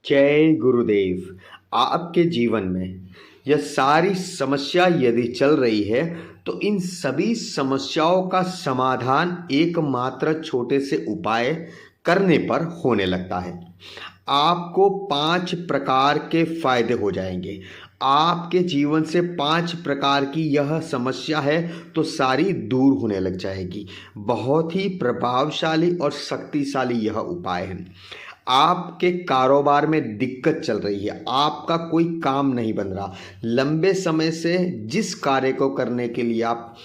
जय गुरुदेव। आपके जीवन में यह सारी समस्या यदि चल रही है तो इन सभी समस्याओं का समाधान एकमात्र छोटे से उपाय करने पर होने लगता है। आपको 5 प्रकार के फायदे हो जाएंगे। आपके जीवन से 5 प्रकार की यह समस्या है तो सारी दूर होने लग जाएगी। बहुत ही प्रभावशाली और शक्तिशाली यह उपाय है। आपके कारोबार में दिक्कत चल रही है, आपका कोई काम नहीं बन रहा, लंबे समय से जिस कार्य को करने के लिए आप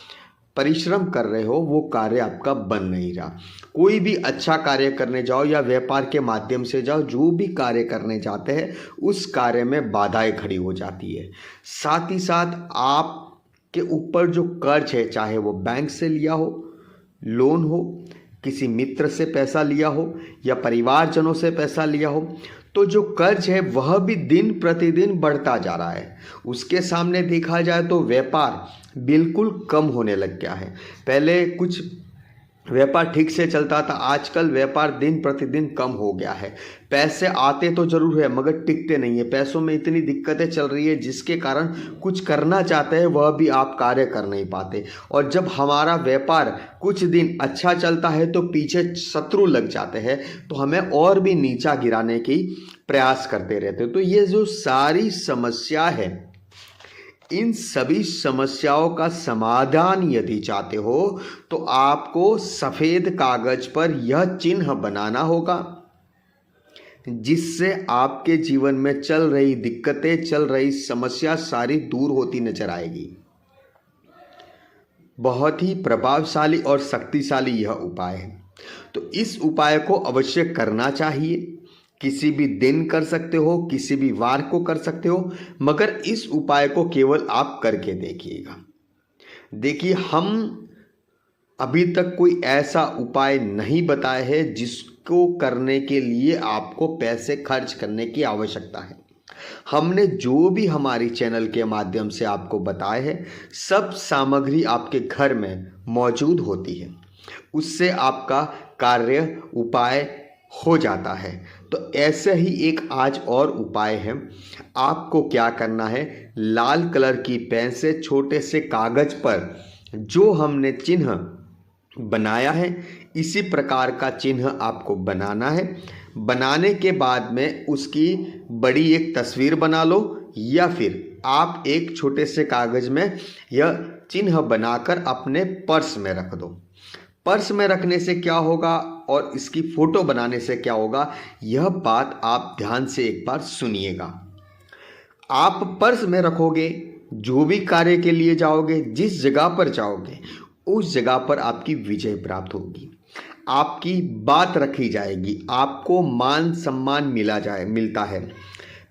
परिश्रम कर रहे हो वो कार्य आपका बन नहीं रहा। कोई भी अच्छा कार्य करने जाओ या व्यापार के माध्यम से जाओ, जो भी कार्य करने जाते हैं उस कार्य में बाधाएं खड़ी हो जाती है। साथ ही साथ आपके ऊपर जो कर्ज है, चाहे वो बैंक से लिया हो, लोन हो, किसी मित्र से पैसा लिया हो या परिवारजनों से पैसा लिया हो, तो जो कर्ज है वह भी दिन प्रतिदिन बढ़ता जा रहा है। उसके सामने देखा जाए तो व्यापार बिल्कुल कम होने लग गया है। पहले कुछ व्यापार ठीक से चलता था, आजकल व्यापार दिन प्रतिदिन कम हो गया है। पैसे आते तो जरूर है मगर टिकते नहीं है। पैसों में इतनी दिक्कतें चल रही है जिसके कारण कुछ करना चाहते हैं वह भी आप कार्य कर नहीं पाते। और जब हमारा व्यापार कुछ दिन अच्छा चलता है तो पीछे शत्रु लग जाते हैं, तो हमें और भी नीचा गिराने की प्रयास करते रहते हैं। तो ये जो सारी समस्या है, इन सभी समस्याओं का समाधान यदि चाहते हो तो आपको सफेद कागज पर यह चिन्ह बनाना होगा, जिससे आपके जीवन में चल रही दिक्कतें, चल रही समस्या सारी दूर होती नजर आएगी। बहुत ही प्रभावशाली और शक्तिशाली यह उपाय है, तो इस उपाय को अवश्य करना चाहिए। किसी भी दिन कर सकते हो, किसी भी वार को कर सकते हो, मगर इस उपाय को केवल आप करके देखिएगा। देखिए, हम अभी तक कोई ऐसा उपाय नहीं बताया है जिसको करने के लिए आपको पैसे खर्च करने की आवश्यकता है। हमने जो भी हमारी चैनल के माध्यम से आपको बताया है, सब सामग्री आपके घर में मौजूद होती है। उससे आपका कार्य उपाय हो जाता है। तो ऐसे ही एक आज और उपाय है। आपको क्या करना है, लाल कलर की पेन से छोटे से कागज पर जो हमने चिन्ह बनाया है, इसी प्रकार का चिन्ह आपको बनाना है। बनाने के बाद में उसकी बड़ी एक तस्वीर बना लो, या फिर आप एक छोटे से कागज में यह चिन्ह बनाकर अपने पर्स में रख दो। पर्स में रखने से क्या होगा और इसकी फोटो बनाने से क्या होगा, यह बात आप ध्यान से एक बार सुनिएगा। आप पर्स में रखोगे, जो भी कार्य के लिए जाओगे, जिस जगह पर जाओगे, उस जगह पर आपकी विजय प्राप्त होगी, आपकी बात रखी जाएगी, आपको मान सम्मान मिलता है।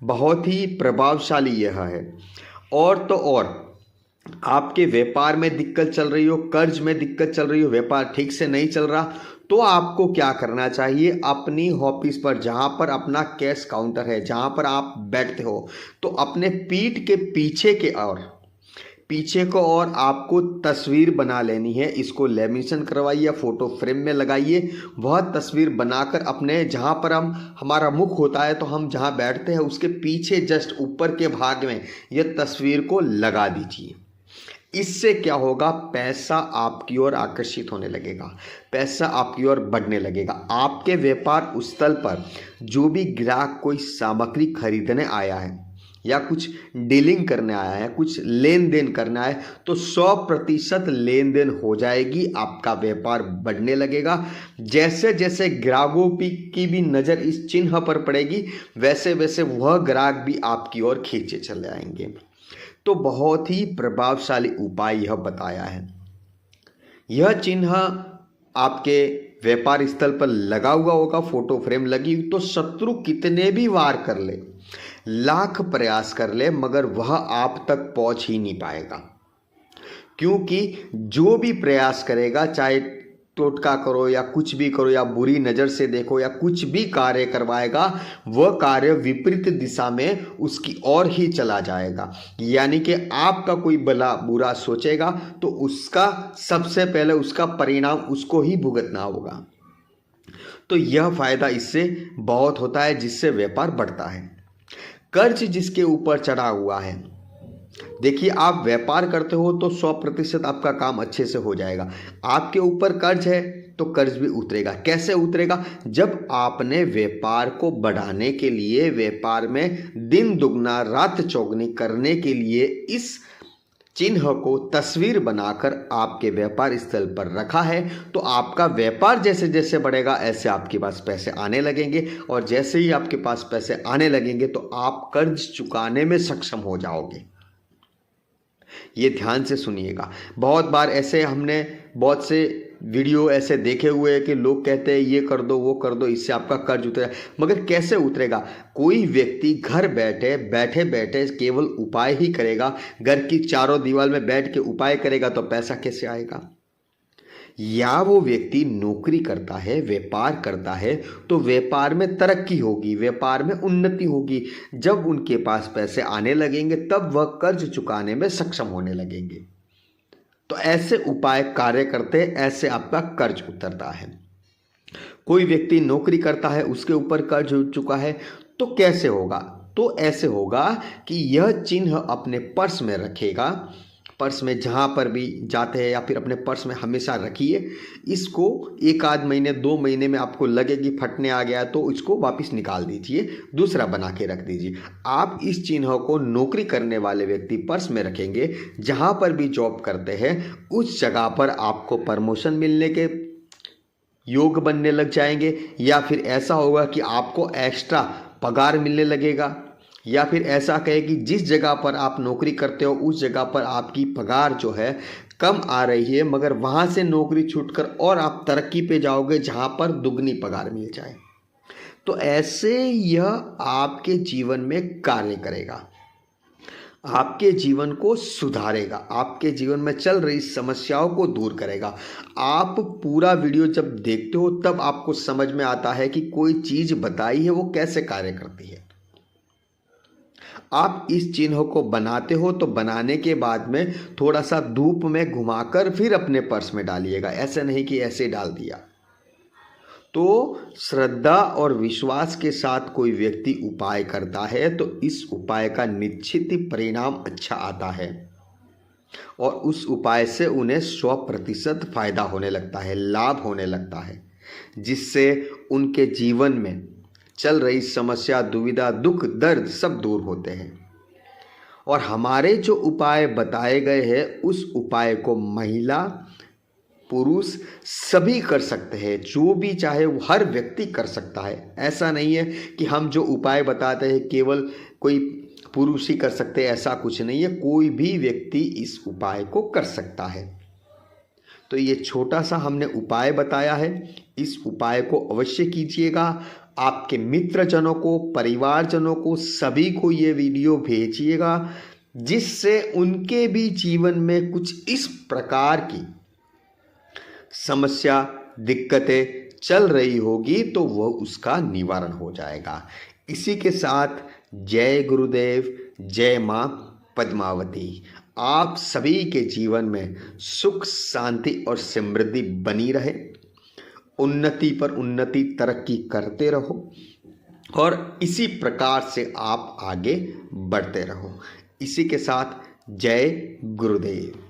बहुत ही प्रभावशाली यह है। और तो और, आपके व्यापार में दिक्कत चल रही हो, कर्ज में दिक्कत चल रही हो, व्यापार ठीक से नहीं चल रहा, तो आपको क्या करना चाहिए, अपनी ऑफिस पर जहां पर अपना कैश काउंटर है, जहां पर आप बैठते हो, तो अपने पीठ के पीछे को और आपको तस्वीर बना लेनी है। इसको लेमिनेशन करवाइए, फोटो फ्रेम में लगाइए। वह तस्वीर बनाकर अपने जहाँ पर हमारा मुख होता है, तो हम जहाँ बैठते हैं उसके पीछे जस्ट ऊपर के भाग में यह तस्वीर को लगा दीजिए। इससे क्या होगा, पैसा आपकी ओर आकर्षित होने लगेगा, पैसा आपकी ओर बढ़ने लगेगा। आपके व्यापार स्थल पर जो भी ग्राहक कोई सामग्री खरीदने आया है या कुछ डीलिंग करने आया है, कुछ लेन देन करना है, तो 100% लेन देन हो जाएगी, आपका व्यापार बढ़ने लगेगा। जैसे जैसे ग्राहकों की भी नज़र इस चिन्ह पर पड़ेगी, वैसे वैसे वह ग्राहक भी आपकी ओर खींचे चले आएंगे। तो बहुत ही प्रभावशाली उपाय यह बताया है। यह चिन्ह आपके व्यापार स्थल पर लगा हुआ होगा, फोटो फ्रेम लगी, तो शत्रु कितने भी वार कर ले, लाख प्रयास कर ले, मगर वह आप तक पहुंच ही नहीं पाएगा। क्योंकि जो भी प्रयास करेगा, चाहे टोटका करो या कुछ भी करो, या बुरी नज़र से देखो, या कुछ भी कार्य करवाएगा, वह कार्य विपरीत दिशा में उसकी ओर ही चला जाएगा। यानी कि आपका कोई भला बुरा सोचेगा तो उसका सबसे पहले उसका परिणाम उसको ही भुगतना होगा। तो यह फायदा इससे बहुत होता है, जिससे व्यापार बढ़ता है। कर्ज जिसके ऊपर चढ़ा हुआ है, देखिए आप व्यापार करते हो तो 100% आपका काम अच्छे से हो जाएगा। आपके ऊपर कर्ज है तो कर्ज भी उतरेगा। कैसे उतरेगा? जब आपने व्यापार को बढ़ाने के लिए, व्यापार में दिन दुगना रात चौगनी करने के लिए इस चिन्ह को तस्वीर बनाकर आपके व्यापार स्थल पर रखा है, तो आपका व्यापार जैसे जैसे बढ़ेगा ऐसे आपके पास पैसे आने लगेंगे, और जैसे ही आपके पास पैसे आने लगेंगे तो आप कर्ज चुकाने में सक्षम हो जाओगे। ये ध्यान से सुनिएगा। बहुत बार ऐसे हमने बहुत से वीडियो ऐसे देखे हुए हैं कि लोग कहते हैं ये कर दो वो कर दो, इससे आपका कर्ज उतरेगा। मगर कैसे उतरेगा? कोई व्यक्ति घर बैठे बैठे केवल उपाय ही करेगा, घर की चारों दीवार में बैठ के उपाय करेगा तो पैसा कैसे आएगा? या वो व्यक्ति नौकरी करता है, व्यापार करता है, तो व्यापार में तरक्की होगी, व्यापार में उन्नति होगी। जब उनके पास पैसे आने लगेंगे तब वह कर्ज चुकाने में सक्षम होने लगेंगे। तो ऐसे उपाय कार्य करते, ऐसे आपका कर्ज उतरता है। कोई व्यक्ति नौकरी करता है, उसके ऊपर कर्ज हो चुका है, तो कैसे होगा? तो ऐसे होगा कि यह चिन्ह अपने पर्स में रखेगा, पर्स में जहाँ पर भी जाते हैं या फिर अपने पर्स में हमेशा रखिए। इसको 1 आध महीने 2 महीने में आपको लगे कि फटने आ गया तो इसको वापस निकाल दीजिए, दूसरा बना के रख दीजिए। आप इस चिन्ह को नौकरी करने वाले व्यक्ति पर्स में रखेंगे, जहाँ पर भी जॉब करते हैं उस जगह पर आपको प्रमोशन मिलने के योग बनने लग जाएंगे, या फिर ऐसा होगा कि आपको एक्स्ट्रा पगार मिलने लगेगा, या फिर ऐसा कहे कि जिस जगह पर आप नौकरी करते हो उस जगह पर आपकी पगार जो है कम आ रही है, मगर वहाँ से नौकरी छूटकर और आप तरक्की पे जाओगे जहाँ पर दुगनी पगार मिल जाए। तो ऐसे यह आपके जीवन में कार्य करेगा, आपके जीवन को सुधारेगा, आपके जीवन में चल रही समस्याओं को दूर करेगा। आप पूरा वीडियो जब देखते हो तब आपको समझ में आता है कि कोई चीज़ बताई है वो कैसे कार्य करती है। आप इस चिन्ह को बनाते हो तो बनाने के बाद में थोड़ा सा धूप में घुमाकर फिर अपने पर्स में डालिएगा, ऐसे नहीं कि ऐसे डाल दिया। तो श्रद्धा और विश्वास के साथ कोई व्यक्ति उपाय करता है तो इस उपाय का निश्चित ही परिणाम अच्छा आता है, और उस उपाय से उन्हें 100% फायदा होने लगता है, लाभ होने लगता है, जिससे उनके जीवन में चल रही समस्या, दुविधा, दुख, दर्द सब दूर होते हैं। और हमारे जो उपाय बताए गए हैं उस उपाय को महिला पुरुष सभी कर सकते हैं, जो भी चाहे वो हर व्यक्ति कर सकता है। ऐसा नहीं है कि हम जो उपाय बताते हैं केवल कोई पुरुष ही कर सकते हैं, ऐसा कुछ नहीं है, कोई भी व्यक्ति इस उपाय को कर सकता है। तो ये छोटा सा हमने उपाय बताया है, इस उपाय को अवश्य कीजिएगा। आपके मित्रजनों को, परिवारजनों को, सभी को ये वीडियो भेजिएगा, जिससे उनके भी जीवन में कुछ इस प्रकार की समस्या, दिक्कतें चल रही होगी तो वह उसका निवारण हो जाएगा। इसी के साथ जय गुरुदेव, जय माँ पद्मावती। आप सभी के जीवन में सुख, शांति और समृद्धि बनी रहे, उन्नति पर उन्नति, तरक्की करते रहो, और इसी प्रकार से आप आगे बढ़ते रहो। इसी के साथ जय गुरुदेव।